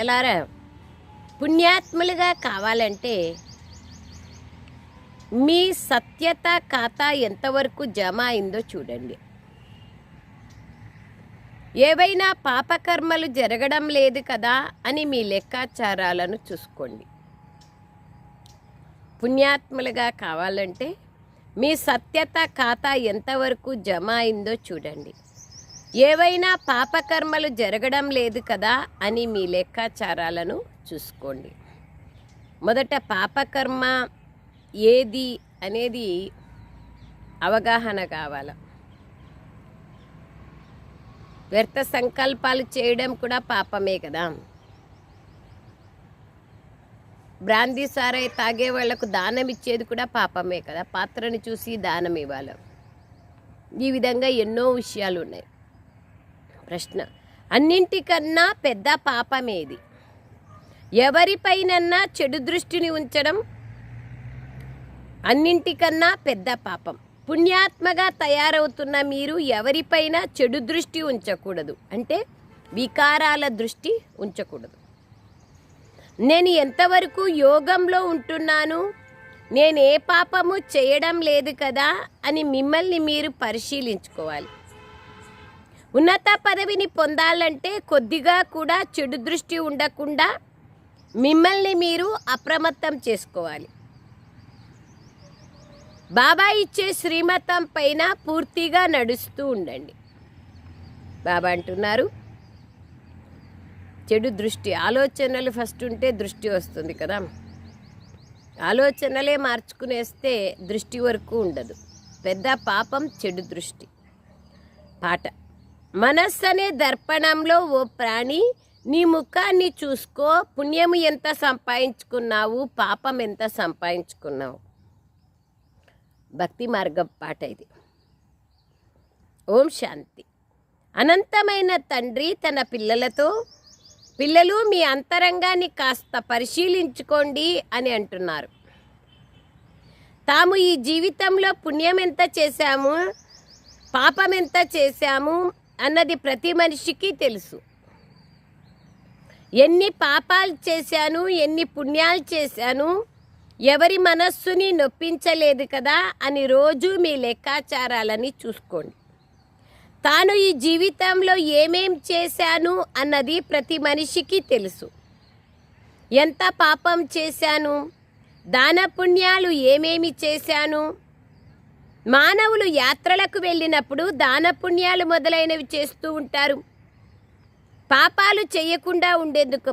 భక్తులారా, పుణ్యాత్ములుగా కావాలంటే మీ సత్యత ఖాతా ఎంతవరకు జమ అయిందో చూడండి. ఏవైనా పాపకర్మలు జరగడం లేదు కదా అని మీ లెక్కాచారాలను చూసుకోండి. పుణ్యాత్ములుగా కావాలంటే మీ సత్యత ఖాతా ఎంతవరకు జమ అయిందో చూడండి. ఏవైనా పాపకర్మలు జరగడం లేదు కదా అని మీ లెక్కాచారాలను చూసుకోండి. మొదట పాపకర్మ ఏది అనేది అవగాహన కావాలి. వ్యర్థ సంకల్పాలు చేయడం కూడా పాపమే కదా. బ్రాందీ సారాయి తాగే వాళ్లకు దానం ఇచ్చేది కూడా పాపమే కదా. పాత్రని చూసి దానం ఇవ్వాలి. ఈ విధంగా ఎన్నో విషయాలు ఉన్నాయి. ప్రశ్న, అన్నింటికన్నా పెద్ద పాపమేది? ఎవరిపైనన్నా చెడు దృష్టిని ఉంచడం అన్నింటికన్నా పెద్ద పాపం. పుణ్యాత్మగా తయారవుతున్న మీరు ఎవరిపైన చెడు దృష్టి ఉంచకూడదు, అంటే వికారాల దృష్టి ఉంచకూడదు. నేను ఎంతవరకు యోగంలో ఉంటున్నాను, నేను ఏ పాపము చేయడం లేదు కదా అని మిమ్మల్ని మీరు పరిశీలించుకోవాలి. ఉన్నత పదవిని పొందాలంటే కొద్దిగా కూడా చెడు దృష్టి ఉండకుండా మిమ్మల్ని మీరు అప్రమత్తం చేసుకోవాలి. బాబా ఇచ్చే శ్రీమతం పైన పూర్తిగా నడుస్తూ ఉండండి. బాబా అంటున్నారు, చెడు దృష్టి ఆలోచనలు ఫస్ట్ ఉంటే దృష్టి వస్తుంది కదా. ఆలోచనలే మార్చుకునేస్తే దృష్టి వరకు ఉండదు. పెద్ద పాపం చెడు దృష్టి. పాట, మనస్సు అనే దర్పణంలో ఓ ప్రాణి, నీ ముఖాన్ని చూసుకో. పుణ్యము ఎంత సంపాదించుకున్నావు, పాపం ఎంత సంపాదించుకున్నావు. భక్తి మార్గం పాట ఇది. ఓం శాంతి. అనంతమైన తండ్రి తన పిల్లలతో, పిల్లలు మీ అంతరంగాన్ని కాస్త పరిశీలించుకోండి అని అంటున్నారు. తాము ఈ జీవితంలో పుణ్యం ఎంత చేశాము, పాపం ఎంత చేశాము అన్నది ప్రతి మనిషికి తెలుసు. ఎన్ని పాపాలు చేశాను, ఎన్ని పుణ్యాలు చేశాను, ఎవరి మనస్సుని నొప్పించలేదు కదా అని రోజు మీ లెక్కాచారాలని చూసుకోండి. తాను ఈ జీవితంలో ఏమేం చేశాను అన్నది ప్రతి మనిషికి తెలుసు. ఎంత పాపం చేశాను, దాన పుణ్యాలు ఏమేమి చేశాను. మానవులు యాత్రలకు వెళ్ళినప్పుడు దాన పుణ్యాలు మొదలైనవి చేస్తూ ఉంటారు. పాపాలు చేయకుండా ఉండేందుకు